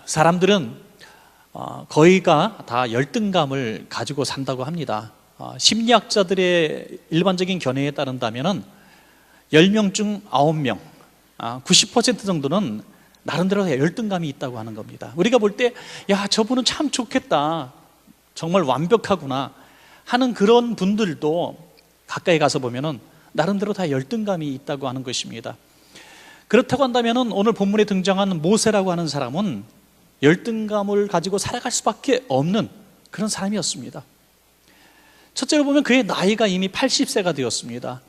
사람들은 거의가 다 열등감을 가지고 산다고 합니다. 심리학자들의 일반적인 견해에 따른다면 10명 중 9명, 90% 정도는 나름대로 열등감이 있다고 하는 겁니다. 우리가 볼 때 야, 저분은 참 좋겠다, 정말 완벽하구나 하는 그런 분들도 가까이 가서 보면 나름대로 다 열등감이 있다고 하는 것입니다. 그렇다고 한다면 오늘 본문에 등장한 모세라고 하는 사람은 열등감을 가지고 살아갈 수밖에 없는 그런 사람이었습니다. 첫째로 보면 그의 나이가 이미 80세가 되었습니다.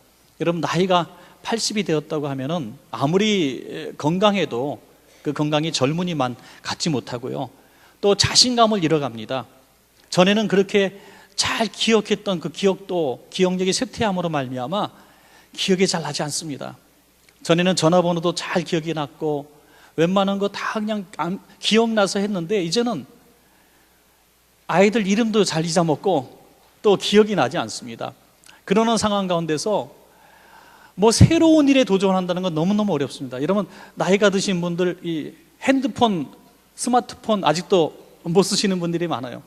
여러분, 나이가 80이 되었다고 하면 아무리 건강해도 그 건강이 젊은이만 갖지 못하고요, 또 자신감을 잃어갑니다. 전에는 그렇게 잘 기억했던 그 기억도 기억력이 쇠퇴함으로 말미암아 기억이 잘 나지 않습니다. 전에는 전화번호도 잘 기억이 났고 웬만한 거 다 그냥 기억나서 했는데 이제는 아이들 이름도 잘 잊어먹고 또 기억이 나지 않습니다. 그러는 상황 가운데서 뭐 새로운 일에 도전한다는 건 너무너무 어렵습니다. 여러분, 나이가 드신 분들 이 핸드폰, 스마트폰 아직도 못 쓰시는 분들이 많아요.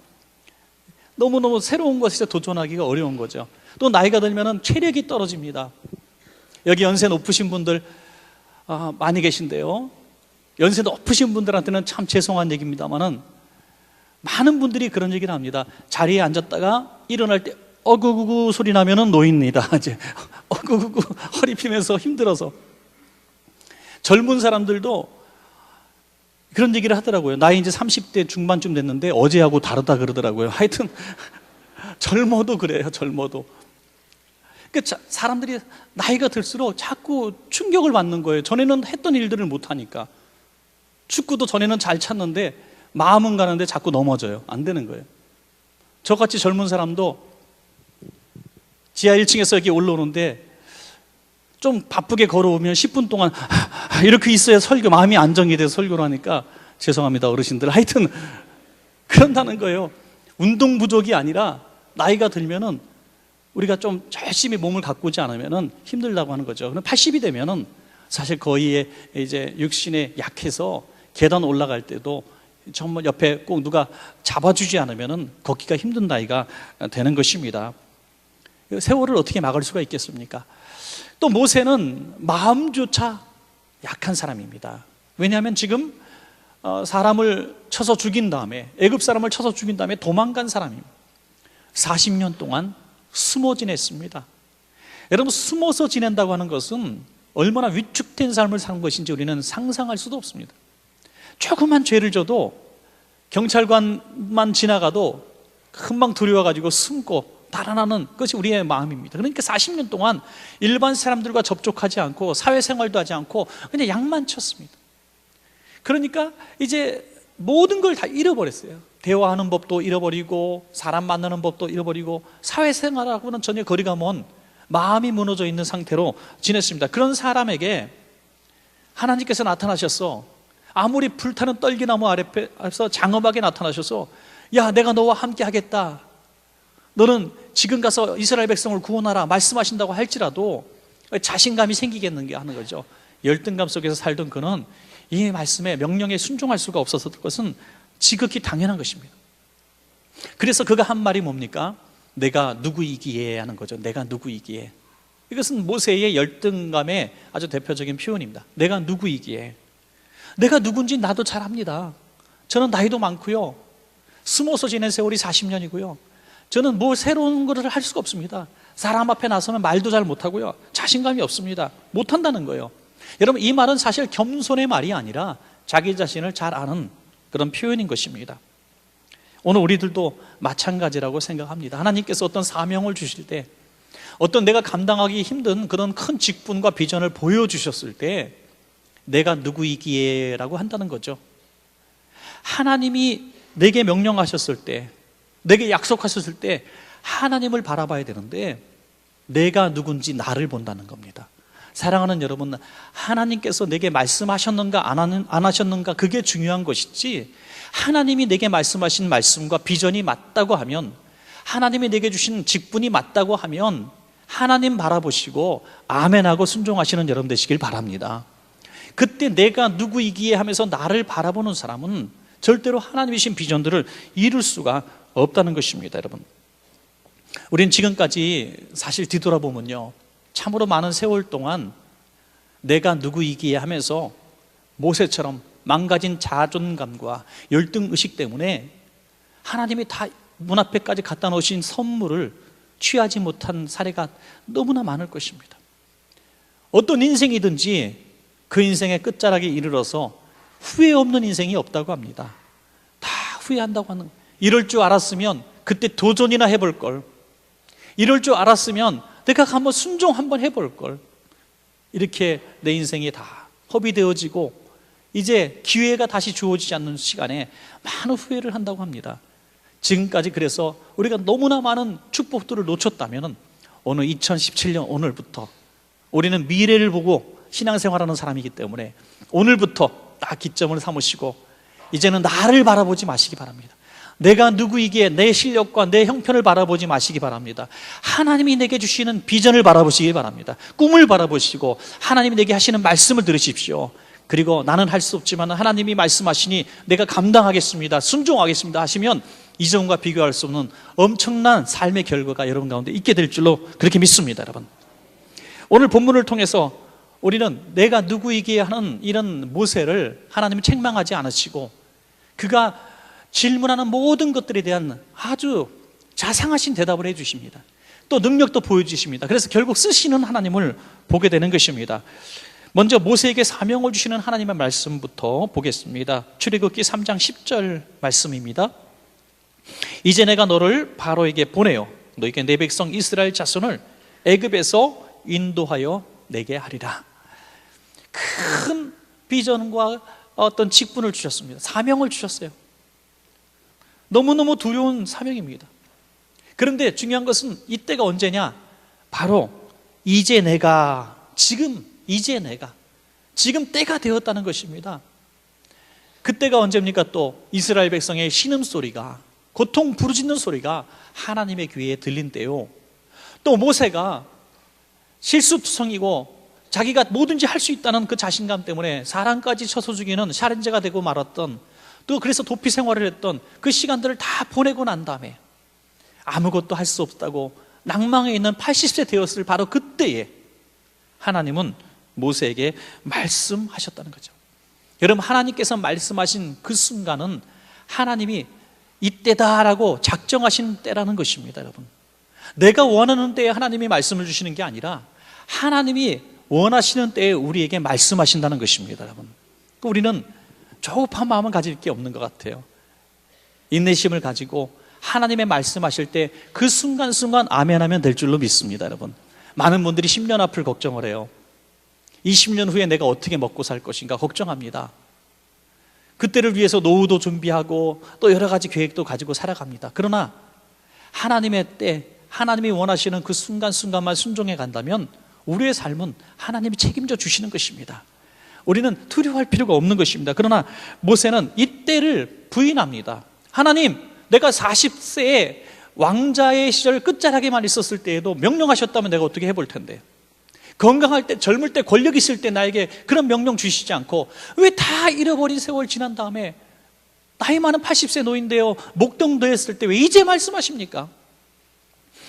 너무너무 새로운 것에 도전하기가 어려운 거죠. 또 나이가 들면 체력이 떨어집니다. 여기 연세 높으신 분들 많이 계신데요, 연세 높으신 분들한테는 참 죄송한 얘기입니다만은 많은 분들이 그런 얘기를 합니다. 자리에 앉았다가 일어날 때 어구구구 소리 나면은 노인이다. 이제 어구구구 허리 피면서 힘들어서. 젊은 사람들도 그런 얘기를 하더라고요. 나이 이제 30대 중반쯤 됐는데 어제하고 다르다 그러더라고요. 하여튼 젊어도 그래요. 젊어도. 그러니까 사람들이 나이가 들수록 자꾸 충격을 받는 거예요. 전에는 했던 일들을 못 하니까. 축구도 전에는 잘 찼는데 마음은 가는데 자꾸 넘어져요. 안 되는 거예요. 저같이 젊은 사람도 지하 1층에서 여기 올라오는데 좀 바쁘게 걸어오면 10분 동안 이렇게 있어야 설교, 마음이 안정이 돼서 설교를 하니까 죄송합니다 어르신들. 하여튼 그런다는 거예요. 운동 부족이 아니라 나이가 들면은 우리가 좀 열심히 몸을 가꾸지 않으면은 힘들다고 하는 거죠. 그럼 80이 되면은 사실 거의 이제 육신에 약해서 계단 올라갈 때도 정말 옆에 꼭 누가 잡아주지 않으면은 걷기가 힘든 나이가 되는 것입니다. 세월을 어떻게 막을 수가 있겠습니까? 또 모세는 마음조차 약한 사람입니다. 왜냐하면 지금 사람을 쳐서 죽인 다음에, 애굽 사람을 쳐서 죽인 다음에 도망간 사람입니다. 40년 동안 숨어 지냈습니다. 여러분, 숨어서 지낸다고 하는 것은 얼마나 위축된 삶을 사는 것인지 우리는 상상할 수도 없습니다. 조그만 죄를 져도 경찰관만 지나가도 금방 두려워가지고 숨고 달아나는 것이 우리의 마음입니다. 그러니까 40년 동안 일반 사람들과 접촉하지 않고 사회생활도 하지 않고 그냥 약만 쳤습니다. 그러니까 이제 모든 걸 다 잃어버렸어요. 대화하는 법도 잃어버리고 사람 만나는 법도 잃어버리고 사회생활하고는 전혀 거리가 먼 마음이 무너져 있는 상태로 지냈습니다. 그런 사람에게 하나님께서 나타나셔서 아무리 불타는 떨기나무 아래에서 장엄하게 나타나셔서 야, 내가 너와 함께 하겠다, 너는 지금 가서 이스라엘 백성을 구원하라 말씀하신다고 할지라도 자신감이 생기겠는가 하는 거죠. 열등감 속에서 살던 그는 이 말씀에 명령에 순종할 수가 없어서 그것은 지극히 당연한 것입니다. 그래서 그가 한 말이 뭡니까? 내가 누구이기에 하는 거죠. 내가 누구이기에. 이것은 모세의 열등감의 아주 대표적인 표현입니다. 내가 누구이기에. 내가 누군지 나도 잘 압니다. 저는 나이도 많고요, 숨어서 지낸 세월이 40년이고요 저는 뭐 새로운 것을 할 수가 없습니다. 사람 앞에 나서면 말도 잘 못하고요, 자신감이 없습니다. 못한다는 거예요. 여러분, 이 말은 사실 겸손의 말이 아니라 자기 자신을 잘 아는 그런 표현인 것입니다. 오늘 우리들도 마찬가지라고 생각합니다. 하나님께서 어떤 사명을 주실 때, 어떤 내가 감당하기 힘든 그런 큰 직분과 비전을 보여주셨을 때 내가 누구이기에 라고 한다는 거죠. 하나님이 내게 명령하셨을 때, 내게 약속하셨을 때 하나님을 바라봐야 되는데 내가 누군지 나를 본다는 겁니다. 사랑하는 여러분, 하나님께서 내게 말씀하셨는가 안 하셨는가 그게 중요한 것이지, 하나님이 내게 말씀하신 말씀과 비전이 맞다고 하면, 하나님이 내게 주신 직분이 맞다고 하면 하나님 바라보시고 아멘하고 순종하시는 여러분 되시길 바랍니다. 그때 내가 누구이기에 하면서 나를 바라보는 사람은 절대로 하나님이 주신 비전들을 이룰 수가 없다는 것입니다. 여러분, 우리는 지금까지 사실 뒤돌아보면요, 참으로 많은 세월 동안 내가 누구이기에 하면서 모세처럼 망가진 자존감과 열등의식 때문에 하나님이 다 문 앞에까지 갖다 놓으신 선물을 취하지 못한 사례가 너무나 많을 것입니다. 어떤 인생이든지 그 인생의 끝자락에 이르러서 후회 없는 인생이 없다고 합니다. 다 후회한다고 하는, 이럴 줄 알았으면 그때 도전이나 해볼 걸, 이럴 줄 알았으면 내가 한번 순종 한번 해볼 걸, 이렇게 내 인생이 다 허비되어지고 이제 기회가 다시 주어지지 않는 시간에 많은 후회를 한다고 합니다. 지금까지 그래서 우리가 너무나 많은 축복들을 놓쳤다면 오늘 2017년 오늘부터 우리는 미래를 보고 신앙생활하는 사람이기 때문에 오늘부터 딱 기점을 삼으시고 이제는 나를 바라보지 마시기 바랍니다. 내가 누구이기에 내 실력과 내 형편을 바라보지 마시기 바랍니다. 하나님이 내게 주시는 비전을 바라보시기 바랍니다. 꿈을 바라보시고 하나님이 내게 하시는 말씀을 들으십시오. 그리고 나는 할 수 없지만 하나님이 말씀하시니 내가 감당하겠습니다, 순종하겠습니다 하시면 이전과 비교할 수 없는 엄청난 삶의 결과가 여러분 가운데 있게 될 줄로 그렇게 믿습니다. 여러분, 오늘 본문을 통해서 우리는 내가 누구이기에 하는 이런 모세를 하나님은 책망하지 않으시고 그가 질문하는 모든 것들에 대한 아주 자상하신 대답을 해주십니다. 또 능력도 보여주십니다. 그래서 결국 쓰시는 하나님을 보게 되는 것입니다. 먼저 모세에게 사명을 주시는 하나님의 말씀부터 보겠습니다. 출애굽기 3장 10절 말씀입니다. 이제 내가 너를 바로에게 보내어 너에게 내 백성 이스라엘 자손을 애굽에서 인도하여 내게 하리라. 큰 비전과 어떤 직분을 주셨습니다. 사명을 주셨어요. 너무너무 두려운 사명입니다. 그런데 중요한 것은 이때가 언제냐? 바로 이제 내가, 지금 때가 되었다는 것입니다. 그때가 언제입니까? 또 이스라엘 백성의 신음소리가, 고통 부르짖는 소리가 하나님의 귀에 들린 때요. 또 모세가 실수투성이고 자기가 뭐든지 할 수 있다는 그 자신감 때문에 사람까지 쳐서 죽이는 살인자가 되고 말았던, 또 그래서 도피 생활을 했던 그 시간들을 다 보내고 난 다음에 아무것도 할 수 없다고 낭망해 있는 80세 되었을 바로 그때에 하나님은 모세에게 말씀하셨다는 거죠. 여러분, 하나님께서 말씀하신 그 순간은 하나님이 이때다라고 작정하신 때라는 것입니다. 여러분, 내가 원하는 때에 하나님이 말씀을 주시는 게 아니라 하나님이 원하시는 때에 우리에게 말씀하신다는 것입니다. 여러분, 우리는 조급한 마음은 가질 게 없는 것 같아요. 인내심을 가지고 하나님의 말씀하실 때 그 순간순간 아멘하면 될 줄로 믿습니다. 여러분, 많은 분들이 10년 앞을 걱정을 해요. 20년 후에 내가 어떻게 먹고 살 것인가 걱정합니다. 그때를 위해서 노후도 준비하고 또 여러 가지 계획도 가지고 살아갑니다. 그러나 하나님의 때, 하나님이 원하시는 그 순간순간만 순종해 간다면 우리의 삶은 하나님이 책임져 주시는 것입니다. 우리는 두려워할 필요가 없는 것입니다. 그러나 모세는 이때를 부인합니다. 하나님, 내가 40세에 왕자의 시절 끝자락에만 있었을 때에도 명령하셨다면 내가 어떻게 해볼 텐데, 건강할 때, 젊을 때, 권력 있을 때 나에게 그런 명령 주시지 않고 왜 다 잃어버린 세월 지난 다음에 나이 많은 80세 노인되어 목동도했을 때 왜 이제 말씀하십니까?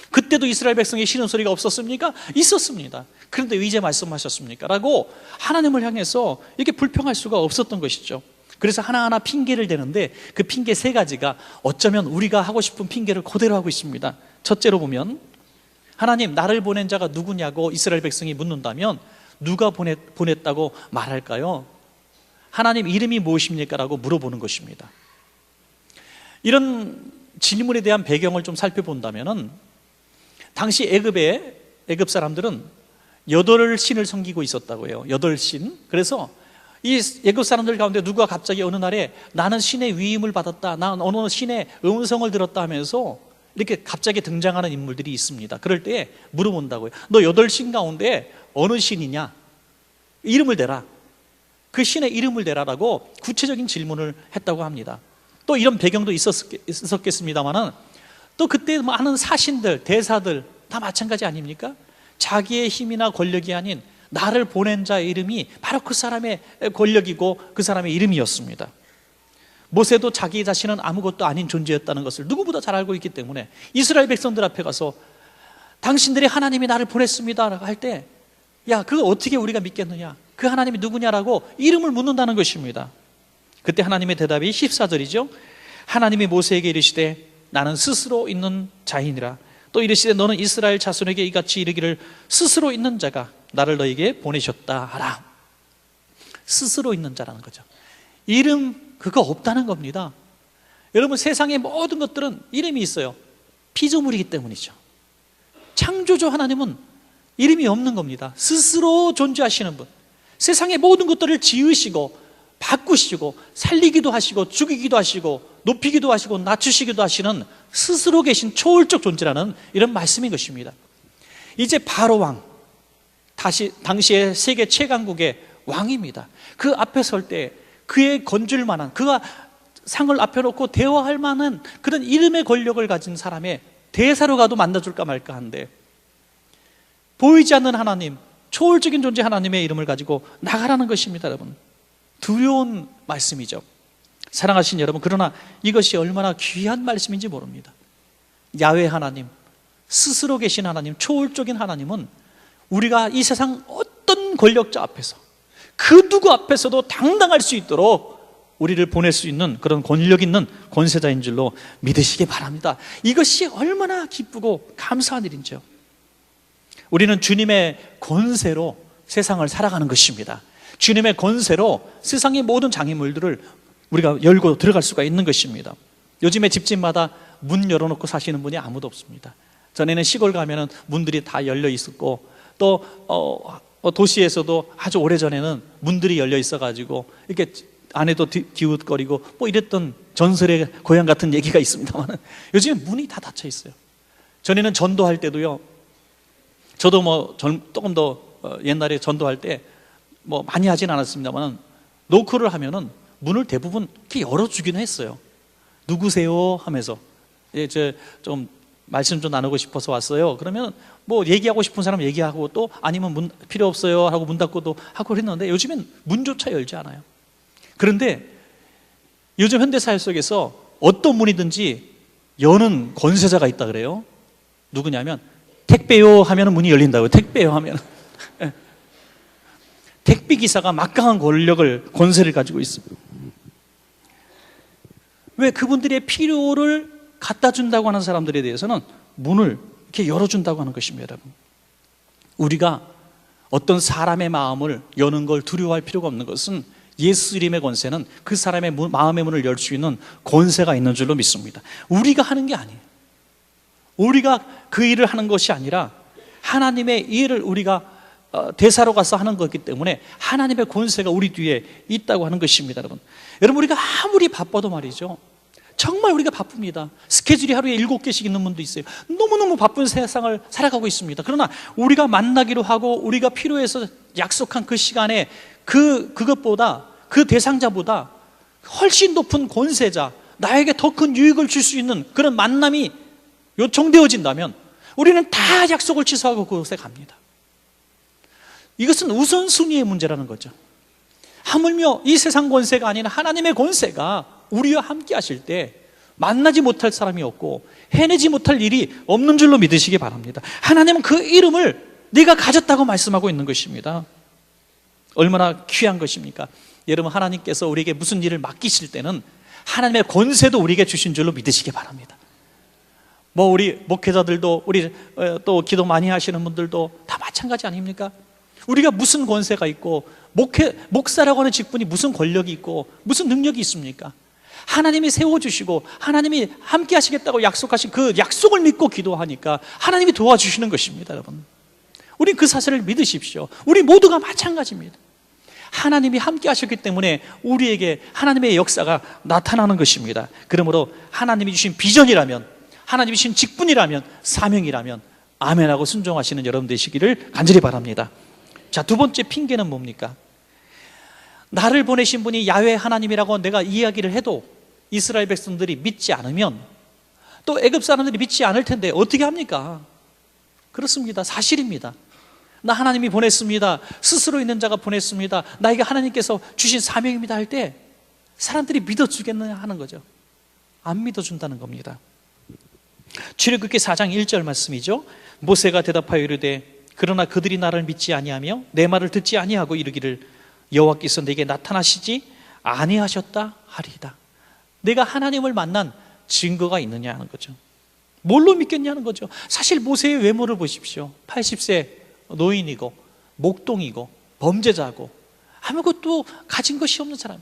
그때도 이스라엘 백성의 싫은 소리가 없었습니까? 있었습니다. 그런데 왜 이제 말씀하셨습니까? 라고 하나님을 향해서 이렇게 불평할 수가 없었던 것이죠. 그래서 하나하나 핑계를 대는데 그 핑계 3가지가 어쩌면 우리가 하고 싶은 핑계를 그대로 하고 있습니다. 첫째로 보면, 하나님, 나를 보낸 자가 누구냐고 이스라엘 백성이 묻는다면 누가 보냈다고 말할까요? 하나님 이름이 무엇입니까? 라고 물어보는 것입니다. 이런 질문에 대한 배경을 좀 살펴본다면, 당시 애굽 사람들은 8신을 섬기고 있었다고 해요. 8신. 그래서 이 애굽 사람들 가운데 누가 갑자기 어느 날에 나는 신의 위임을 받았다, 나는 어느 신의 음성을 들었다 하면서 이렇게 갑자기 등장하는 인물들이 있습니다. 그럴 때 물어본다고요. 너 8신 가운데 어느 신이냐? 이름을 대라. 그 신의 이름을 대라라고 구체적인 질문을 했다고 합니다. 또 이런 배경도 있었겠습니다만은 또 그때 많은 사신들, 대사들 다 마찬가지 아닙니까? 자기의 힘이나 권력이 아닌 나를 보낸 자의 이름이 바로 그 사람의 권력이고 그 사람의 이름이었습니다. 모세도 자기 자신은 아무것도 아닌 존재였다는 것을 누구보다 잘 알고 있기 때문에 이스라엘 백성들 앞에 가서 당신들이 하나님이 나를 보냈습니다 할 때, 야, 그거 어떻게 우리가 믿겠느냐, 그 하나님이 누구냐라고 이름을 묻는다는 것입니다. 그때 하나님의 대답이 14절이죠. 하나님이 모세에게 이르시되 나는 스스로 있는 자이니라. 또 이르시되 너는 이스라엘 자손에게 이같이 이르기를 스스로 있는 자가 나를 너에게 보내셨다 하라. 스스로 있는 자라는 거죠. 이름 그거 없다는 겁니다. 여러분, 세상의 모든 것들은 이름이 있어요. 피조물이기 때문이죠. 창조주 하나님은 이름이 없는 겁니다. 스스로 존재하시는 분, 세상의 모든 것들을 지으시고 바꾸시고 살리기도 하시고 죽이기도 하시고 높이기도 하시고 낮추시기도 하시는 스스로 계신 초월적 존재라는 이런 말씀인 것입니다. 이제 바로 왕, 당시의 세계 최강국의 왕입니다. 그 앞에 설 때 그의 건줄 만한, 그가 상을 앞에 놓고 대화할 만한 그런 이름의 권력을 가진 사람의 대사로 가도 만나줄까 말까 한데, 보이지 않는 하나님, 초월적인 존재 하나님의 이름을 가지고 나가라는 것입니다. 여러분, 두려운 말씀이죠. 사랑하신 여러분, 그러나 이것이 얼마나 귀한 말씀인지 모릅니다. 야훼 하나님, 스스로 계신 하나님, 초월적인 하나님은 우리가 이 세상 어떤 권력자 앞에서, 그 누구 앞에서도 당당할 수 있도록 우리를 보낼 수 있는 그런 권력 있는 권세자인 줄로 믿으시기 바랍니다. 이것이 얼마나 기쁘고 감사한 일인지요. 우리는 주님의 권세로 세상을 살아가는 것입니다. 주님의 권세로 세상의 모든 장애물들을 우리가 열고 들어갈 수가 있는 것입니다. 요즘에 집집마다 문 열어놓고 사시는 분이 아무도 없습니다. 전에는 시골 가면은 문들이 다 열려 있었고, 또 도시에서도 아주 오래전에는 문들이 열려 있어가지고 이렇게 안에도 기웃거리고 뭐 이랬던 전설의 고향 같은 얘기가 있습니다만, 요즘에 문이 다 닫혀 있어요. 전에는 전도할 때도요, 저도 조금 더 옛날에 전도할 때 뭐 많이 하진 않았습니다만, 노크를 하면은 문을 대부분 이렇게 열어주긴 했어요. 누구세요? 하면서, 좀 말씀 좀 나누고 싶어서 왔어요. 그러면 뭐 얘기하고 싶은 사람 얘기하고, 또 아니면 문 필요 없어요 하고 문 닫고도 하고 그랬는데, 요즘엔 문조차 열지 않아요. 그런데 요즘 현대사회 속에서 어떤 문이든지 여는 권세자가 있다 그래요. 누구냐면, 택배요 하면 문이 열린다고요. 택배요 하면. 택배기사가 막강한 권세를 가지고 있습니다. 왜? 그분들의 필요를 갖다 준다고 하는 사람들에 대해서는 문을 이렇게 열어준다고 하는 것입니다. 여러분, 우리가 어떤 사람의 마음을 여는 걸 두려워할 필요가 없는 것은, 예수 이름의 권세는 그 사람의 마음의 문을 열 수 있는 권세가 있는 줄로 믿습니다. 우리가 하는 게 아니에요. 우리가 그 일을 하는 것이 아니라 하나님의 일을 우리가 대사로 가서 하는 거기 때문에 하나님의 권세가 우리 뒤에 있다고 하는 것입니다. 여러분, 우리가 아무리 바빠도 말이죠, 정말 우리가 바쁩니다. 스케줄이 하루에 7개씩 있는 분도 있어요. 너무너무 바쁜 세상을 살아가고 있습니다. 그러나 우리가 만나기로 하고 우리가 필요해서 약속한 그 시간에 그것보다, 그 대상자보다 훨씬 높은 권세자, 나에게 더 큰 유익을 줄 수 있는 그런 만남이 요청되어진다면 우리는 다 약속을 취소하고 그곳에 갑니다. 이것은 우선순위의 문제라는 거죠. 하물며 이 세상 권세가 아닌 하나님의 권세가 우리와 함께 하실 때 만나지 못할 사람이 없고 해내지 못할 일이 없는 줄로 믿으시기 바랍니다. 하나님은 그 이름을 네가 가졌다고 말씀하고 있는 것입니다. 얼마나 귀한 것입니까? 여러분, 하나님께서 우리에게 무슨 일을 맡기실 때는 하나님의 권세도 우리에게 주신 줄로 믿으시기 바랍니다. 우리 목회자들도, 우리 또 기도 많이 하시는 분들도 다 마찬가지 아닙니까? 우리가 무슨 권세가 있고, 목사라고 하는 직분이 무슨 권력이 있고 무슨 능력이 있습니까? 하나님이 세워주시고 하나님이 함께 하시겠다고 약속하신 그 약속을 믿고 기도하니까 하나님이 도와주시는 것입니다. 여러분, 우리 그 사실을 믿으십시오. 우리 모두가 마찬가지입니다. 하나님이 함께 하셨기 때문에 우리에게 하나님의 역사가 나타나는 것입니다. 그러므로 하나님이 주신 비전이라면, 하나님이 주신 직분이라면, 사명이라면 아멘하고 순종하시는 여러분 되시기를 간절히 바랍니다. 자, 두 번째 핑계는 뭡니까? 나를 보내신 분이 야훼 하나님이라고 내가 이야기를 해도 이스라엘 백성들이 믿지 않으면, 또 애굽 사람들이 믿지 않을 텐데 어떻게 합니까? 그렇습니다. 사실입니다. 나 하나님이 보냈습니다. 스스로 있는 자가 보냈습니다. 나에게 하나님께서 주신 사명입니다 할 때 사람들이 믿어주겠느냐 하는 거죠. 안 믿어준다는 겁니다. 출애굽기 4장 1절 말씀이죠. 모세가 대답하여 이르되 그러나 그들이 나를 믿지 아니하며 내 말을 듣지 아니하고 이르기를 여호와께서 내게 나타나시지 아니하셨다 하리이다. 내가 하나님을 만난 증거가 있느냐 하는 거죠. 뭘로 믿겠냐는 거죠. 사실 모세의 외모를 보십시오. 80세 노인이고 목동이고 범죄자고 아무것도 가진 것이 없는 사람,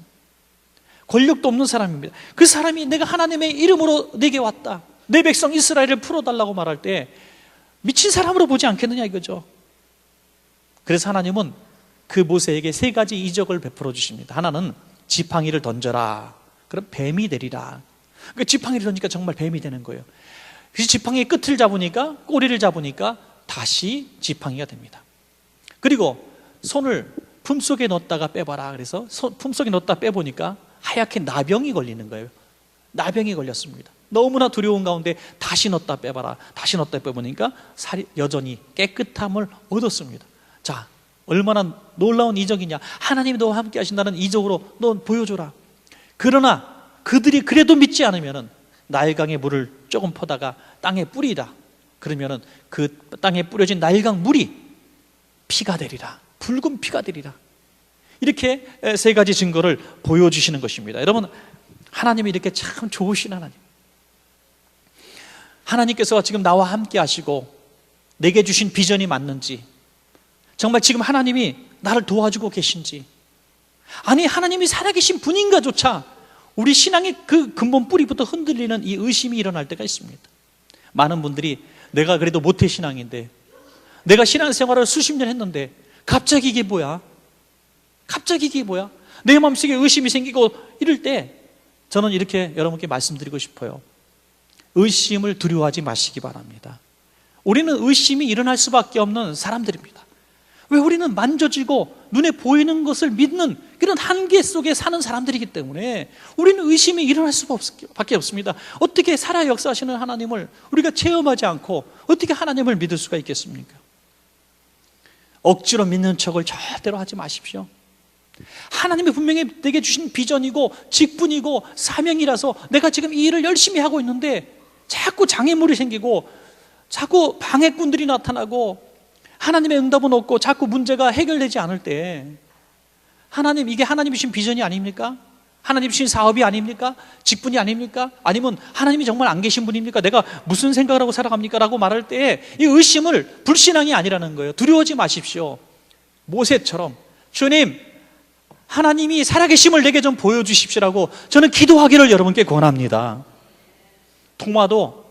권력도 없는 사람입니다. 그 사람이 내가 하나님의 이름으로 내게 왔다, 내 백성 이스라엘을 풀어달라고 말할 때 미친 사람으로 보지 않겠느냐 이거죠. 그래서 하나님은 그 모세에게 세 가지 이적을 베풀어 주십니다. 하나는 지팡이를 던져라, 그럼 뱀이 되리라. 그 지팡이를 던지니까 정말 뱀이 되는 거예요. 그래서 지팡이의 끝을 잡으니까, 꼬리를 잡으니까 다시 지팡이가 됩니다. 그리고 손을 품속에 넣었다가 빼봐라. 그래서 품속에 넣었다 빼보니까 하얗게 나병이 걸리는 거예요. 나병이 걸렸습니다. 너무나 두려운 가운데 다시 넣었다 빼봐라. 다시 넣었다 빼보니까 살이 여전히 깨끗함을 얻었습니다. 자, 얼마나 놀라운 이적이냐. 하나님이 너와 함께 하신다는 이적으로 너 보여줘라. 그러나 그들이 그래도 믿지 않으면은 나일강의 물을 조금 퍼다가 땅에 뿌리라. 그러면은 그 땅에 뿌려진 나일강 물이 피가 되리라. 붉은 피가 되리라. 이렇게 세 가지 증거를 보여주시는 것입니다. 여러분, 하나님이 이렇게 참 좋으신 하나님, 하나님께서 지금 나와 함께 하시고 내게 주신 비전이 맞는지, 정말 지금 하나님이 나를 도와주고 계신지, 아니 하나님이 살아계신 분인가조차 우리 신앙의 그 근본 뿌리부터 흔들리는 이 의심이 일어날 때가 있습니다. 많은 분들이 내가 그래도 모태신앙인데, 내가 신앙생활을 수십 년 했는데 갑자기 이게 뭐야? 갑자기 이게 뭐야? 내 마음속에 의심이 생기고 이럴 때 저는 이렇게 여러분께 말씀드리고 싶어요. 의심을 두려워하지 마시기 바랍니다. 우리는 의심이 일어날 수밖에 없는 사람들입니다. 왜? 우리는 만져지고 눈에 보이는 것을 믿는 그런 한계 속에 사는 사람들이기 때문에 우리는 의심이 일어날 수밖에 없습니다. 어떻게 살아 역사하시는 하나님을 우리가 체험하지 않고 어떻게 하나님을 믿을 수가 있겠습니까? 억지로 믿는 척을 절대로 하지 마십시오. 하나님이 분명히 내게 주신 비전이고 직분이고 사명이라서 내가 지금 이 일을 열심히 하고 있는데 자꾸 장애물이 생기고 자꾸 방해꾼들이 나타나고 하나님의 응답은 없고 자꾸 문제가 해결되지 않을 때, 하나님, 이게 하나님이 주신 비전이 아닙니까? 하나님이 주신 사업이 아닙니까? 직분이 아닙니까? 아니면 하나님이 정말 안 계신 분입니까? 내가 무슨 생각을 하고 살아갑니까? 라고 말할 때 이 의심을 불신앙이 아니라는 거예요. 두려워하지 마십시오. 모세처럼 주님, 하나님이 살아계심을 내게 좀 보여주십시오라고 저는 기도하기를 여러분께 권합니다. 도마도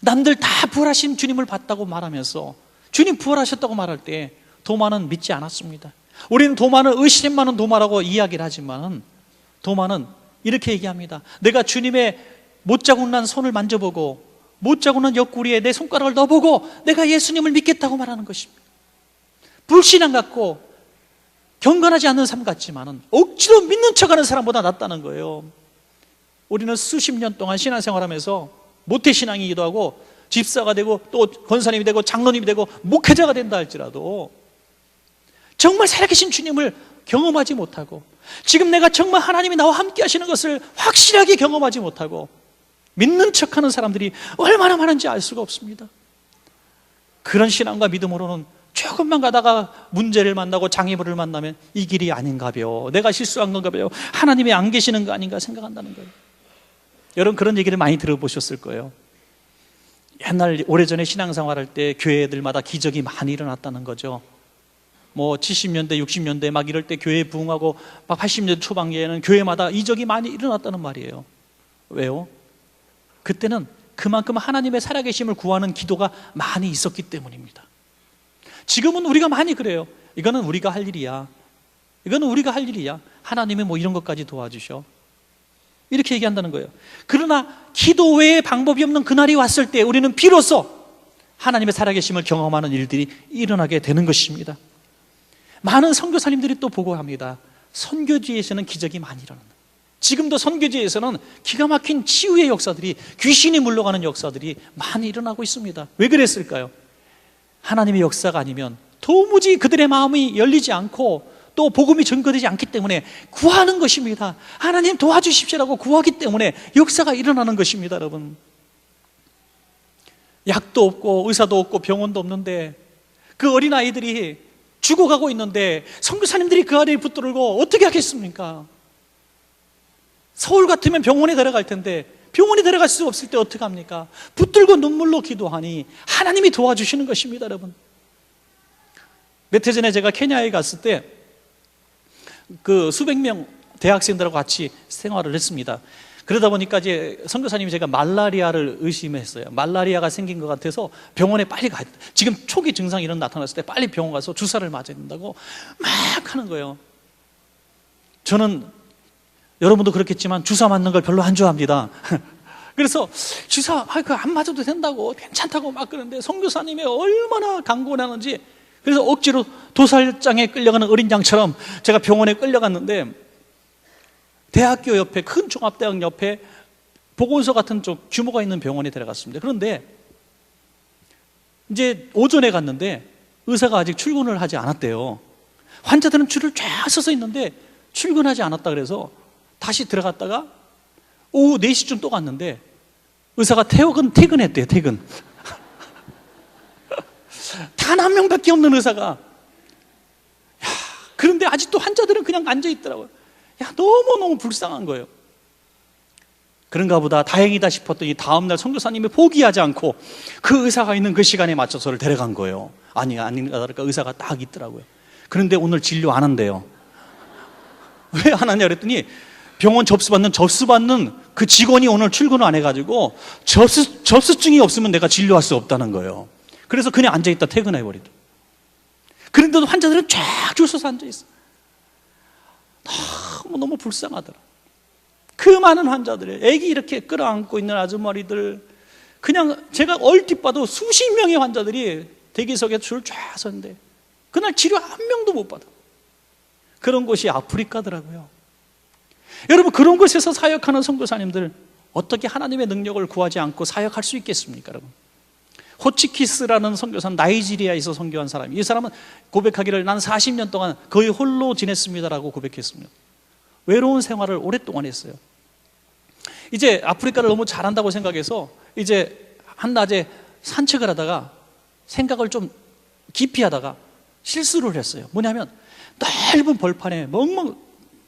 남들 다 부활하신 주님을 봤다고 말하면서 주님 부활하셨다고 말할 때 도마는 믿지 않았습니다. 우리는 도마는 의심 많은 도마라고 이야기를 하지만 도마는 이렇게 얘기합니다. 내가 주님의 못자국난 손을 만져보고 못자국난 옆구리에 내 손가락을 넣어보고 내가 예수님을 믿겠다고 말하는 것입니다. 불신앙 같고 경건하지 않는 삶 같지만 억지로 믿는 척하는 사람보다 낫다는 거예요. 우리는 수십 년 동안 신앙생활하면서 모태신앙이기도 하고 집사가 되고 또 권사님이 되고 장로님이 되고 목회자가 된다 할지라도 정말 살아계신 주님을 경험하지 못하고 지금 내가 정말 하나님이 나와 함께 하시는 것을 확실하게 경험하지 못하고 믿는 척하는 사람들이 얼마나 많은지 알 수가 없습니다. 그런 신앙과 믿음으로는 조금만 가다가 문제를 만나고 장애물을 만나면 이 길이 아닌가벼, 내가 실수한 건가벼, 하나님이 안 계시는 거 아닌가 생각한다는 거예요. 여러분 그런 얘기를 많이 들어보셨을 거예요. 옛날 오래전에 신앙생활할 때 교회들마다 기적이 많이 일어났다는 거죠. 뭐 70년대 60년대 막 이럴 때 교회 부흥하고 막 80년대 초반기에는 교회마다 이적이 많이 일어났다는 말이에요. 왜요? 그때는 그만큼 하나님의 살아계심을 구하는 기도가 많이 있었기 때문입니다. 지금은 우리가 많이 그래요. 이거는 우리가 할 일이야, 이거는 우리가 할 일이야, 하나님이 뭐 이런 것까지 도와주셔, 이렇게 얘기한다는 거예요. 그러나 기도 외에 방법이 없는 그날이 왔을 때 우리는 비로소 하나님의 살아계심을 경험하는 일들이 일어나게 되는 것입니다. 많은 선교사님들이 또 보고합니다. 선교지에서는 기적이 많이 일어난다. 지금도 선교지에서는 기가 막힌 치유의 역사들이, 귀신이 물러가는 역사들이 많이 일어나고 있습니다. 왜 그랬을까요? 하나님의 역사가 아니면 도무지 그들의 마음이 열리지 않고 또 복음이 전거되지 않기 때문에 구하는 것입니다. 하나님 도와주십시오라고 구하기 때문에 역사가 일어나는 것입니다. 여러분, 약도 없고 의사도 없고 병원도 없는데 그 어린아이들이 죽어가고 있는데 선교사님들이 그 아래에 붙들고 어떻게 하겠습니까? 서울 같으면 병원에 데려갈 텐데 병원에 데려갈 수 없을 때 어떻게 합니까? 붙들고 눈물로 기도하니 하나님이 도와주시는 것입니다. 여러분, 몇 해 전에 제가 케냐에 갔을 때 그 수백 명 대학생들하고 같이 생활을 했습니다. 그러다 보니까 이제 선교사님이 제가 말라리아를 의심했어요. 말라리아가 생긴 것 같아서 병원에 빨리 가야 된다. 지금 초기 증상이 이런 나타났을 때 빨리 병원 가서 주사를 맞아야 된다고 막 하는 거예요. 저는 여러분도 그렇겠지만 주사 맞는 걸 별로 안 좋아합니다. 그래서 주사 그거 안 맞아도 된다고 괜찮다고 막 그러는데 선교사님이 얼마나 강권을 하는지, 그래서 억지로 도살장에 끌려가는 어린 양처럼 제가 병원에 끌려갔는데 대학교 옆에, 큰 종합대학 옆에 보건소 같은 쪽 규모가 있는 병원에 데려갔습니다. 그런데 이제 오전에 갔는데 의사가 아직 출근을 하지 않았대요. 환자들은 줄을 쫙 서서 있는데 출근하지 않았다 그래서 다시 들어갔다가 오후 4시쯤 또 갔는데 의사가 퇴근했대요. 퇴근. 단 한 명밖에 없는 의사가. 그런데 아직도 환자들은 그냥 앉아 있더라고요. 너무너무 불쌍한 거예요. 그런가 보다, 다행이다 싶었더니 다음날 선교사님이 포기하지 않고 그 의사가 있는 그 시간에 맞춰서 저를 데려간 거예요. 아닌가 다를까 의사가 딱 있더라고요. 그런데 오늘 진료 안 한대요. 왜 안 하냐 그랬더니 병원 접수받는 그 직원이 오늘 출근을 안 해가지고 접수증이 없으면 내가 진료할 수 없다는 거예요. 그래서 그냥 앉아있다 퇴근해버리더라고요. 그런데도 환자들은 쫙 줄 서서 앉아있어. 너무 불쌍하더라. 그 많은 환자들, 애기 이렇게 끌어안고 있는 아주머니들, 그냥 제가 얼핏 봐도 수십 명의 환자들이 대기석에 줄 쫙 섰는데 그날 치료 한 명도 못 받아. 그런 곳이 아프리카더라고요. 여러분, 그런 곳에서 사역하는 선교사님들 어떻게 하나님의 능력을 구하지 않고 사역할 수 있겠습니까? 여러분, 호치키스라는 선교사는 나이지리아에서 선교한 사람이, 이 사람은 고백하기를 난 40년 동안 거의 홀로 지냈습니다라고 고백했습니다. 외로운 생활을 오랫동안 했어요. 이제 아프리카를 너무 잘한다고 생각해서 이제 한낮에 산책을 하다가 생각을 좀 깊이 하다가 실수를 했어요. 뭐냐면 넓은 벌판에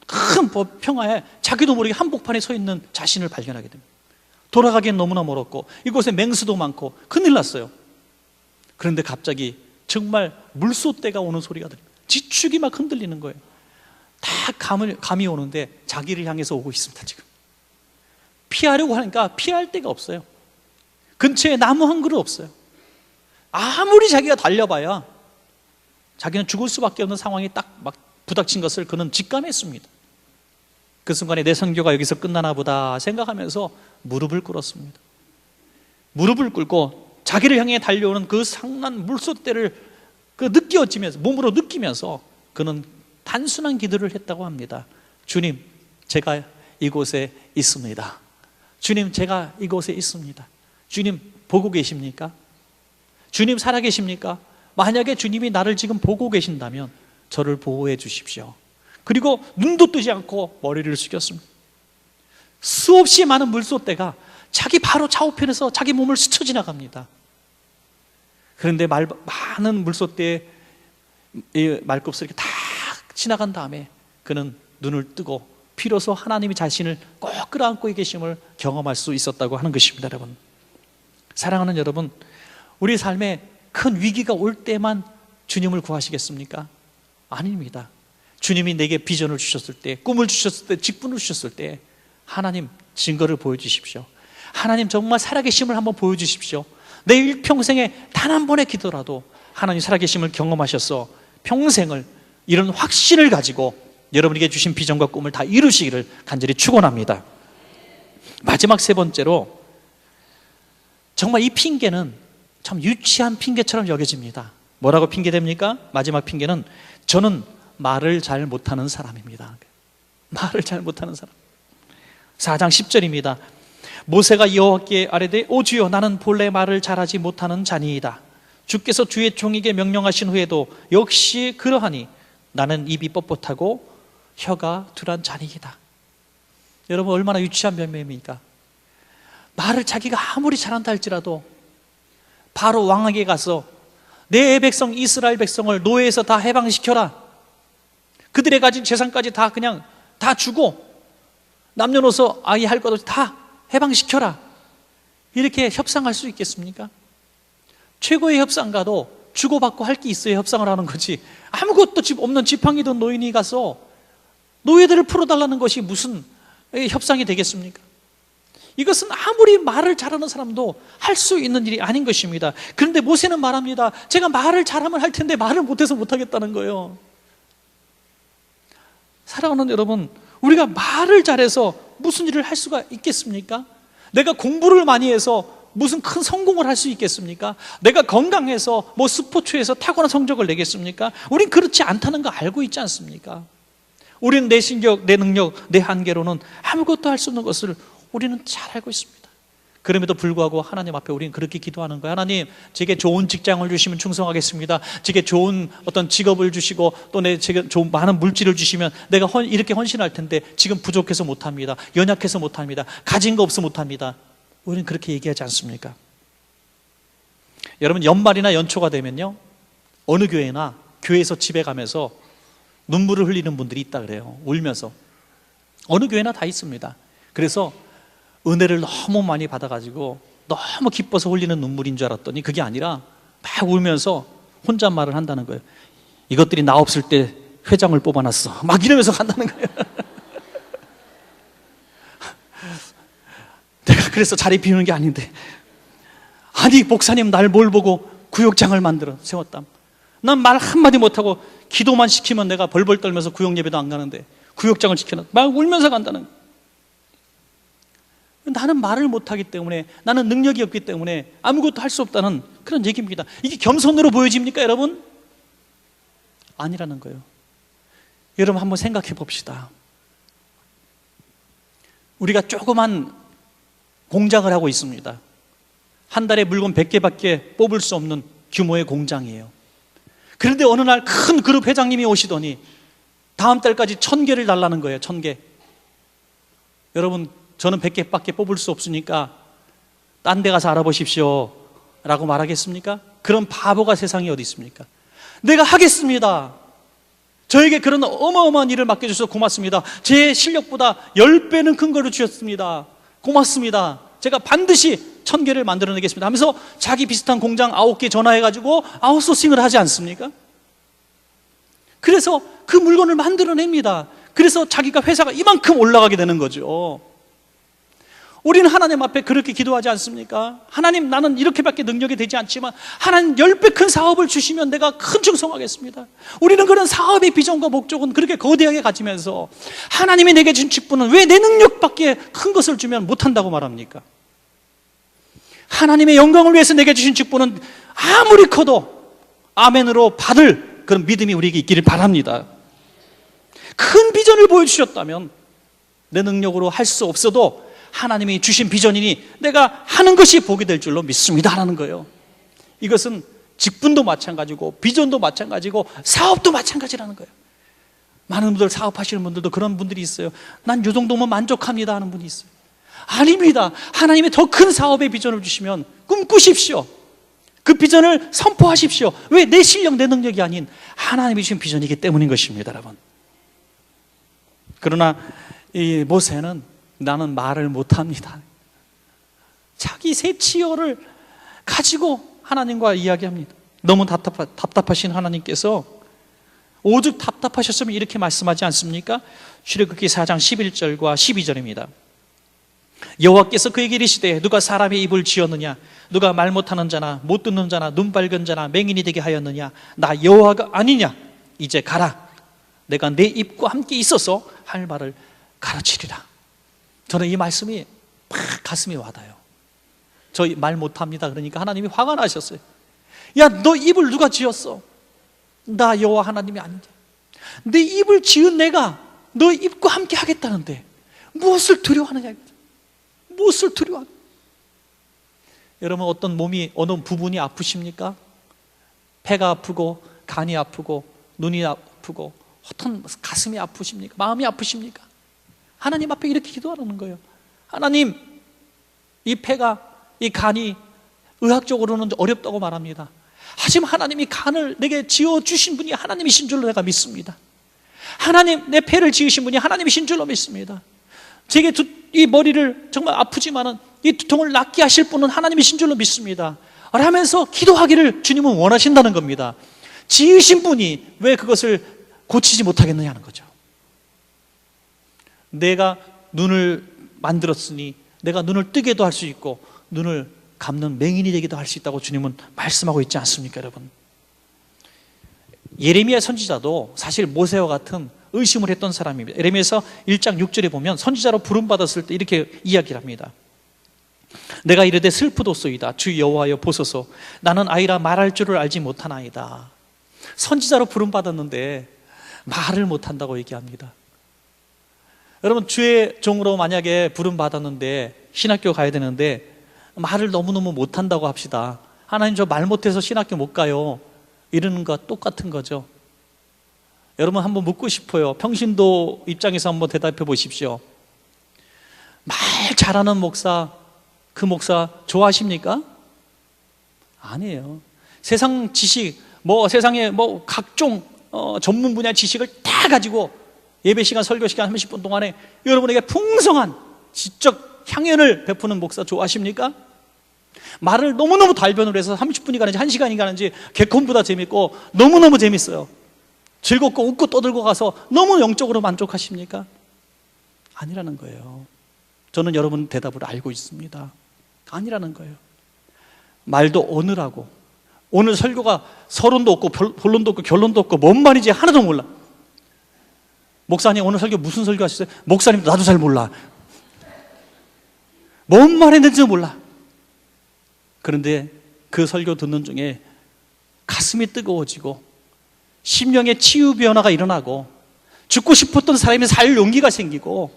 큰 평화에 자기도 모르게 한복판에 서 있는 자신을 발견하게 됩니다. 돌아가기엔 너무나 멀었고 이곳에 맹수도 많고 큰일 났어요. 그런데 갑자기 정말 물소떼가 오는 소리가 들립니다. 지축이 막 흔들리는 거예요. 다 감이 오는데 자기를 향해서 오고 있습니다. 지금 피하려고 하니까 피할 데가 없어요. 근처에 나무 한 그루 없어요. 아무리 자기가 달려봐야 자기는 죽을 수밖에 없는 상황이 딱 막 부닥친 것을 그는 직감했습니다. 그 순간에 내 선교가 여기서 끝나나 보다 생각하면서 무릎을 꿇었습니다. 무릎을 꿇고 자기를 향해 달려오는 그 상난 물소떼를 몸으로 느끼면서 그는 단순한 기도를 했다고 합니다. 주님, 제가 이곳에 있습니다. 주님, 제가 이곳에 있습니다. 주님, 보고 계십니까? 주님, 살아계십니까? 만약에 주님이 나를 지금 보고 계신다면 저를 보호해 주십시오. 그리고 눈도 뜨지 않고 머리를 숙였습니다. 수없이 많은 물소떼가 자기 바로 좌우편에서 자기 몸을 스쳐 지나갑니다. 그런데 많은 물소떼의 말급을 이렇게 다 지나간 다음에 그는 눈을 뜨고 비로소 하나님이 자신을 꼭 끌어안고 계심을 경험할 수 있었다고 하는 것입니다. 여러분, 사랑하는 여러분, 우리 삶에 큰 위기가 올 때만 주님을 구하시겠습니까? 아닙니다. 주님이 내게 비전을 주셨을 때, 꿈을 주셨을 때, 직분을 주셨을 때 하나님 증거를 보여주십시오. 하나님 정말 살아계심을 한번 보여주십시오. 내 일평생에 단 한 번의 기도라도 하나님 살아계심을 경험하셔서 평생을 이런 확신을 가지고 여러분에게 주신 비전과 꿈을 다 이루시기를 간절히 축원합니다. 마지막 세 번째로, 정말 이 핑계는 참 유치한 핑계처럼 여겨집니다. 뭐라고 핑계됩니까? 마지막 핑계는 저는 말을 잘 못하는 사람입니다. 말을 잘 못하는 사람. 4장 10절입니다. 모세가 여호와께 아뢰되 오 주여, 나는 본래 말을 잘하지 못하는 자니이다. 주께서 주의 종에게 명령하신 후에도 역시 그러하니 나는 입이 뻣뻣하고 혀가 둔한 자니이다. 여러분, 얼마나 유치한 변명입니까? 말을 자기가 아무리 잘한다 할지라도 바로 왕에게 가서 내 백성 이스라엘 백성을 노예에서 다 해방시켜라, 그들의 가진 재산까지 다 그냥 다 주고 남녀노소 아이 할 것 없이 다 해방시켜라, 이렇게 협상할 수 있겠습니까? 최고의 협상가도 주고받고 할 게 있어야 협상을 하는 거지, 아무것도 없는 지팡이든 노인이 가서 노예들을 풀어달라는 것이 무슨 협상이 되겠습니까? 이것은 아무리 말을 잘하는 사람도 할 수 있는 일이 아닌 것입니다. 그런데 모세는 말합니다. 제가 말을 잘하면 할 텐데 말을 못해서 못하겠다는 거예요. 사랑하는 여러분, 우리가 말을 잘해서 무슨 일을 할 수가 있겠습니까? 내가 공부를 많이 해서 무슨 큰 성공을 할 수 있겠습니까? 내가 건강해서 뭐 스포츠에서 탁월한 성적을 내겠습니까? 우린 그렇지 않다는 거 알고 있지 않습니까? 우리는 내 실력, 내 능력, 내 한계로는 아무것도 할 수 없는 것을 우리는 잘 알고 있습니다. 그럼에도 불구하고 하나님 앞에 우리는 그렇게 기도하는 거예요. 하나님, 제게 좋은 직장을 주시면 충성하겠습니다. 제게 좋은 어떤 직업을 주시고 또 제게 좋은 많은 물질을 주시면 내가 이렇게 헌신할 텐데 지금 부족해서 못합니다. 연약해서 못합니다. 가진 거 없어 못합니다. 우리는 그렇게 얘기하지 않습니까? 여러분, 연말이나 연초가 되면요, 어느 교회나 교회에서 집에 가면서 눈물을 흘리는 분들이 있다 그래요. 울면서. 어느 교회나 다 있습니다. 그래서 은혜를 너무 많이 받아가지고 너무 기뻐서 흘리는 눈물인 줄 알았더니 그게 아니라 막 울면서 혼잣말을 한다는 거예요. 이것들이 나 없을 때 회장을 뽑아놨어, 막 이러면서 간다는 거예요. 내가 그래서 자리 비우는 게 아닌데, 아니 목사님 날 뭘 보고 구역장을 만들어 세웠담. 난 말 한마디 못하고 기도만 시키면 내가 벌벌 떨면서 구역 예배도 안 가는데 구역장을 시켜놔 막 울면서 간다는 거예요. 나는 말을 못하기 때문에, 나는 능력이 없기 때문에 아무것도 할 수 없다는 그런 얘기입니다. 이게 겸손으로 보여집니까 여러분? 아니라는 거예요. 여러분, 한번 생각해 봅시다. 우리가 조그만 공장을 하고 있습니다. 한 달에 물건 100개밖에 뽑을 수 없는 규모의 공장이에요. 그런데 어느 날 큰 그룹 회장님이 오시더니 다음 달까지 1000개를 달라는 거예요. 1000개. 여러분, 저는 100개밖에 뽑을 수 없으니까 딴 데 가서 알아보십시오 라고 말하겠습니까? 그런 바보가 세상에 어디 있습니까? 내가 하겠습니다. 저에게 그런 어마어마한 일을 맡겨주셔서 고맙습니다. 제 실력보다 10배는 큰 거를 주셨습니다. 고맙습니다. 제가 반드시 1000개를 만들어내겠습니다 하면서 자기 비슷한 공장 9개 전화해가지고 아웃소싱을 하지 않습니까? 그래서 그 물건을 만들어냅니다. 그래서 자기가 회사가 이만큼 올라가게 되는 거죠. 우리는 하나님 앞에 그렇게 기도하지 않습니까? 하나님, 나는 이렇게밖에 능력이 되지 않지만 하나님 10배 큰 사업을 주시면 내가 큰 충성하겠습니다. 우리는 그런 사업의 비전과 목적은 그렇게 거대하게 가지면서 하나님이 내게 준 직분은 왜 내 능력밖에 큰 것을 주면 못한다고 말합니까? 하나님의 영광을 위해서 내게 주신 직분은 아무리 커도 아멘으로 받을 그런 믿음이 우리에게 있기를 바랍니다. 큰 비전을 보여주셨다면 내 능력으로 할 수 없어도 하나님이 주신 비전이니 내가 하는 것이 복이 될 줄로 믿습니다 라는 거예요. 이것은 직분도 마찬가지고 비전도 마찬가지고 사업도 마찬가지라는 거예요. 많은 분들, 사업하시는 분들도 그런 분들이 있어요. 난 이 정도면 만족합니다 하는 분이 있어요. 아닙니다. 하나님의 더 큰 사업의 비전을 주시면 꿈꾸십시오. 그 비전을 선포하십시오. 왜? 내 실력, 내 능력이 아닌 하나님이 주신 비전이기 때문인 것입니다, 여러분. 그러나 이 모세는 나는 말을 못합니다. 자기 세치어를 가지고 하나님과 이야기합니다. 너무 답답하신 하나님께서 오죽 답답하셨으면 이렇게 말씀하지 않습니까? 출애굽기 4장 11절과 12절입니다. 여호와께서 그에게 이르시되 누가 사람의 입을 지었느냐? 누가 말 못하는 자나 못 듣는 자나 눈 밝은 자나 맹인이 되게 하였느냐? 나 여호와가 아니냐? 이제 가라. 내가 내 입과 함께 있어서 할 말을 가르치리라. 저는 이 말씀이 막 가슴에 와닿아요. 저 말 못합니다. 그러니까 하나님이 화가 나셨어요. 야, 너 입을 누가 지었어? 나 여호와 하나님이 아닌데. 내 입을 지은 내가 너 입과 함께 하겠다는데 무엇을 두려워하느냐? 무엇을 두려워하느냐? 여러분, 어떤 몸이 어느 부분이 아프십니까? 폐가 아프고 간이 아프고 눈이 아프고 어떤 가슴이 아프십니까? 마음이 아프십니까? 하나님 앞에 이렇게 기도하는 거예요. 하나님, 이 폐가, 이 간이 의학적으로는 어렵다고 말합니다. 하지만 하나님이 간을 내게 지어주신 분이 하나님이신 줄로 내가 믿습니다. 하나님, 내 폐를 지으신 분이 하나님이신 줄로 믿습니다. 제게 이 머리를 정말 아프지만은 이 두통을 낫게 하실 분은 하나님이신 줄로 믿습니다. 라면서 기도하기를 주님은 원하신다는 겁니다. 지으신 분이 왜 그것을 고치지 못하겠느냐는 거죠. 내가 눈을 만들었으니 내가 눈을 뜨게도 할 수 있고 눈을 감는 맹인이 되기도 할 수 있다고 주님은 말씀하고 있지 않습니까, 여러분? 예레미야 선지자도 사실 모세와 같은 의심을 했던 사람입니다. 예레미야서 1장 6절에 보면 선지자로 부름받았을 때 이렇게 이야기를 합니다. 내가 이르되 슬프도소이다. 주 여호와여 보소서. 나는 아이라 말할 줄을 알지 못하나이다. 선지자로 부름받았는데 말을 못한다고 얘기합니다. 여러분, 주의 종으로 만약에 부름받았는데 신학교 가야 되는데 말을 너무너무 못한다고 합시다. 하나님, 저 말 못해서 신학교 못 가요. 이러는 것과 똑같은 거죠. 여러분, 한번 묻고 싶어요. 평신도 입장에서 한번 대답해 보십시오. 말 잘하는 목사, 그 목사 좋아하십니까? 아니에요. 세상 지식, 세상에 각종 전문 분야 지식을 다 가지고 예배 시간, 설교 시간 30분 동안에 여러분에게 풍성한 지적 향연을 베푸는 목사 좋아하십니까? 말을 너무너무 달변을 해서 30분이 가는지 1시간이 가는지 개콘보다 재밌고 너무너무 재밌어요. 즐겁고 웃고 떠들고 가서 너무 영적으로 만족하십니까? 아니라는 거예요. 저는 여러분 대답을 알고 있습니다. 아니라는 거예요. 말도 어느라고, 오늘 설교가 서론도 없고 본론도 없고 결론도 없고 뭔 말인지 하나도 몰라. 목사님, 오늘 설교 무슨 설교 하셨어요? 목사님, 나도 잘 몰라. 뭔 말했는지 몰라. 그런데 그 설교 듣는 중에 가슴이 뜨거워지고 심령의 치유 변화가 일어나고 죽고 싶었던 사람이 살 용기가 생기고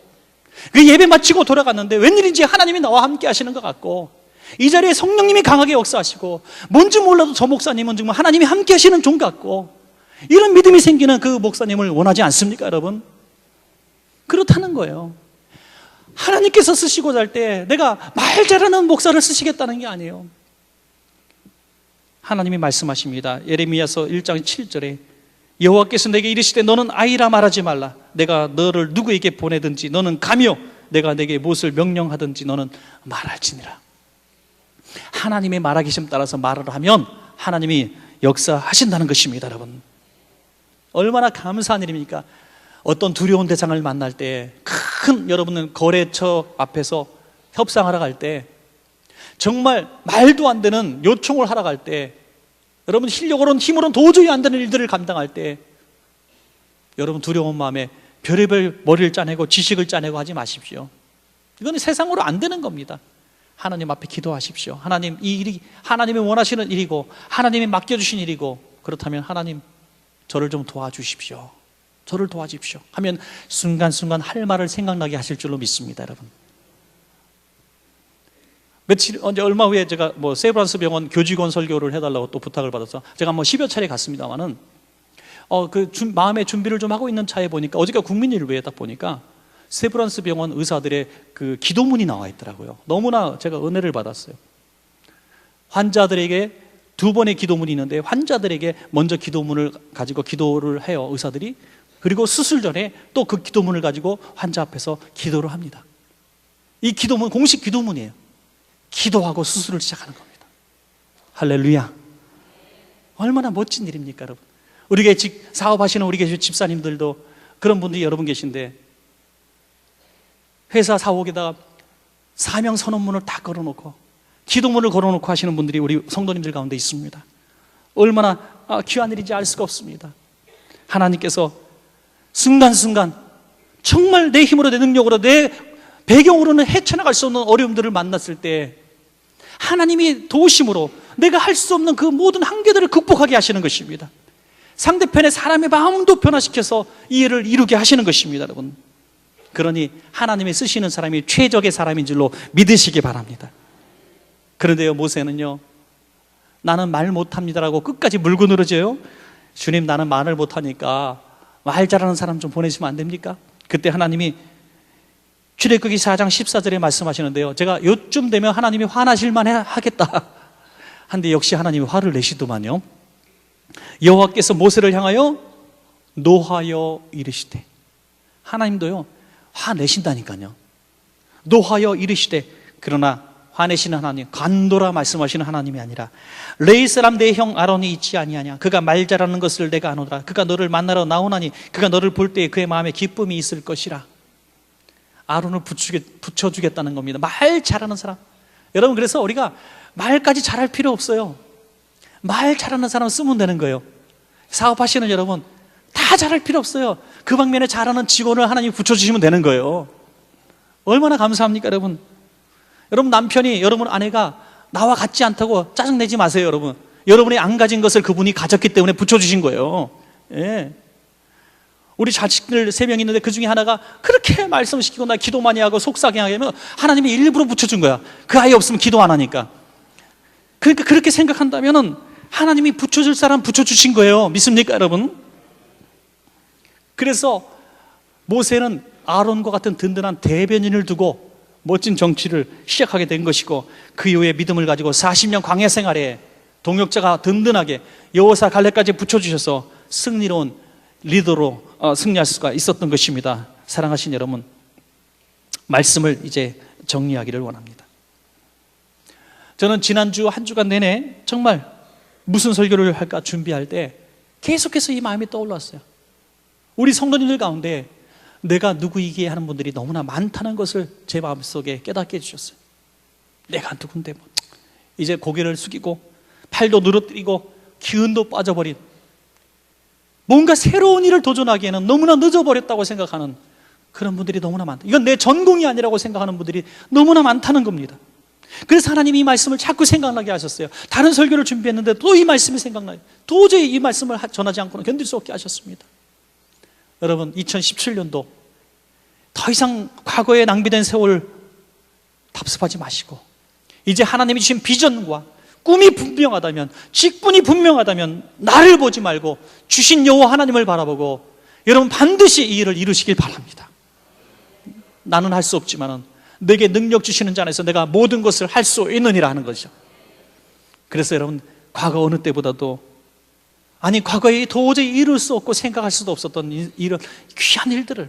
그 예배 마치고 돌아갔는데 웬일인지 하나님이 나와 함께 하시는 것 같고 이 자리에 성령님이 강하게 역사하시고 뭔지 몰라도 저 목사님은 정말 하나님이 함께 하시는 종 같고 이런 믿음이 생기는 그 목사님을 원하지 않습니까, 여러분? 그렇다는 거예요. 하나님께서 쓰시고자 할 때 내가 말 잘하는 목사를 쓰시겠다는 게 아니에요. 하나님이 말씀하십니다. 예레미야서 1장 7절에 여호와께서 내게 이르시되 너는 아이라 말하지 말라. 내가 너를 누구에게 보내든지 너는 가며 내가 내게 무엇을 명령하든지 너는 말할지니라. 하나님의 말하기심 따라서 말을 하면 하나님이 역사하신다는 것입니다, 여러분. 얼마나 감사한 일입니까? 어떤 두려운 대상을 만날 때, 큰 여러분은 거래처 앞에서 협상하러 갈 때, 정말 말도 안 되는 요청을 하러 갈 때, 여러분 실력으로는 힘으로는 도저히 안 되는 일들을 감당할 때, 여러분 두려운 마음에 별의별 머리를 짜내고 지식을 짜내고 하지 마십시오. 이건 세상으로 안 되는 겁니다. 하나님 앞에 기도하십시오. 하나님, 이 일이 하나님이 원하시는 일이고 하나님이 맡겨주신 일이고, 그렇다면 하나님 저를 좀 도와주십시오. 저를 도와주십시오 하면 순간순간 할 말을 생각나게 하실 줄로 믿습니다, 여러분. 얼마 후에 제가 세브란스 병원 교직원 설교를 해달라고 또 부탁을 받아서 제가 10여 차례 갔습니다만은 마음의 준비를 좀 하고 있는 차에 보니까 어저께 국민일보에 딱 보니까 세브란스 병원 의사들의 그 기도문이 나와 있더라고요. 너무나 제가 은혜를 받았어요. 환자들에게 2번의 기도문이 있는데 환자들에게 먼저 기도문을 가지고 기도를 해요, 의사들이. 그리고 수술 전에 또 그 기도문을 가지고 환자 앞에서 기도를 합니다. 이 기도문 공식 기도문이에요. 기도하고 수술을 시작하는 겁니다. 할렐루야. 얼마나 멋진 일입니까, 여러분. 우리 사업하시는 우리 집사님들도 그런 분들이 여러분 계신데 회사 사옥에다가 사명 선언문을 다 걸어놓고 기도문을 걸어놓고 하시는 분들이 우리 성도님들 가운데 있습니다. 얼마나 귀한 일인지 알 수가 없습니다. 하나님께서 순간순간 정말 내 힘으로 내 능력으로 내 배경으로는 헤쳐나갈 수 없는 어려움들을 만났을 때 하나님이 도우심으로 내가 할 수 없는 그 모든 한계들을 극복하게 하시는 것입니다. 상대편의 사람의 마음도 변화시켜서 이 일을 이루게 하시는 것입니다, 여러분. 그러니 하나님이 쓰시는 사람이 최적의 사람인 줄로 믿으시기 바랍니다. 그런데요, 모세는요, 나는 말 못합니다라고 끝까지 물고 늘어져요. 주님, 나는 말을 못하니까 말 잘하는 사람 좀 보내시면 안 됩니까? 그때 하나님이 출애굽기 4장 14절에 말씀하시는데요, 제가 요쯤 되면 하나님이 화나실만 하겠다 한데 역시 하나님이 화를 내시더만요. 여호와께서 모세를 향하여 노하여 이르시되, 하나님도요 화내신다니까요. 노하여 이르시되, 그러나 화내시는 하나님, 간도라 말씀하시는 하나님이 아니라 레위 사람 내 형 아론이 있지 아니하냐, 그가 말 잘하는 것을 내가 아노라. 그가 너를 만나러 나오나니 그가 너를 볼 때에 그의 마음에 기쁨이 있을 것이라. 아론을 붙여주겠다는 겁니다. 말 잘하는 사람. 여러분, 그래서 우리가 말까지 잘할 필요 없어요. 말 잘하는 사람 쓰면 되는 거예요. 사업하시는 여러분, 다 잘할 필요 없어요. 그 방면에 잘하는 직원을 하나님이 붙여주시면 되는 거예요. 얼마나 감사합니까, 여러분? 여러분, 남편이, 여러분 아내가 나와 같지 않다고 짜증내지 마세요, 여러분. 여러분이 안 가진 것을 그분이 가졌기 때문에 붙여주신 거예요. 예. 우리 자식들 3명 있는데 그 중에 하나가 그렇게 말씀시키고 나 기도 많이 하고 속삭이게 하면 하나님이 일부러 붙여준 거야. 그 아이 없으면 기도 안 하니까. 그러니까 그렇게 생각한다면 하나님이 붙여줄 사람 붙여주신 거예요. 믿습니까, 여러분? 그래서 모세는 아론과 같은 든든한 대변인을 두고 멋진 정치를 시작하게 된 것이고, 그 이후에 믿음을 가지고 40년 광야 생활에 동역자가 든든하게 여호사 갈렙까지 붙여주셔서 승리로운 리더로 승리할 수가 있었던 것입니다. 사랑하신 여러분, 말씀을 이제 정리하기를 원합니다. 저는 지난주 한 주간 내내 정말 무슨 설교를 할까 준비할 때 계속해서 이 마음이 떠올랐어요. 우리 성도님들 가운데 내가 누구이기에 하는 분들이 너무나 많다는 것을 제 마음속에 깨닫게 해주셨어요. 내가 누군데 뭐. 이제 고개를 숙이고 팔도 늘어뜨리고 기운도 빠져버린, 뭔가 새로운 일을 도전하기에는 너무나 늦어버렸다고 생각하는 그런 분들이 너무나 많다. 이건 내 전공이 아니라고 생각하는 분들이 너무나 많다는 겁니다. 그래서 하나님이 이 말씀을 자꾸 생각나게 하셨어요. 다른 설교를 준비했는데 또 이 말씀이 생각나요. 도저히 이 말씀을 전하지 않고는 견딜 수 없게 하셨습니다. 여러분, 2017년도 더 이상 과거에 낭비된 세월을 답습하지 마시고, 이제 하나님이 주신 비전과 꿈이 분명하다면, 직분이 분명하다면 나를 보지 말고 주신 여호와 하나님을 바라보고 여러분 반드시 이 일을 이루시길 바랍니다. 나는 할 수 없지만 내게 능력 주시는 자 안에서 내가 모든 것을 할 수 있느니라 하는 거죠. 그래서 여러분, 과거 어느 때보다도, 아니 과거에 도저히 이룰 수 없고 생각할 수도 없었던 이런 귀한 일들을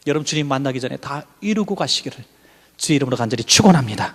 여러분 주님 만나기 전에 다 이루고 가시기를 주의 이름으로 간절히 축원합니다.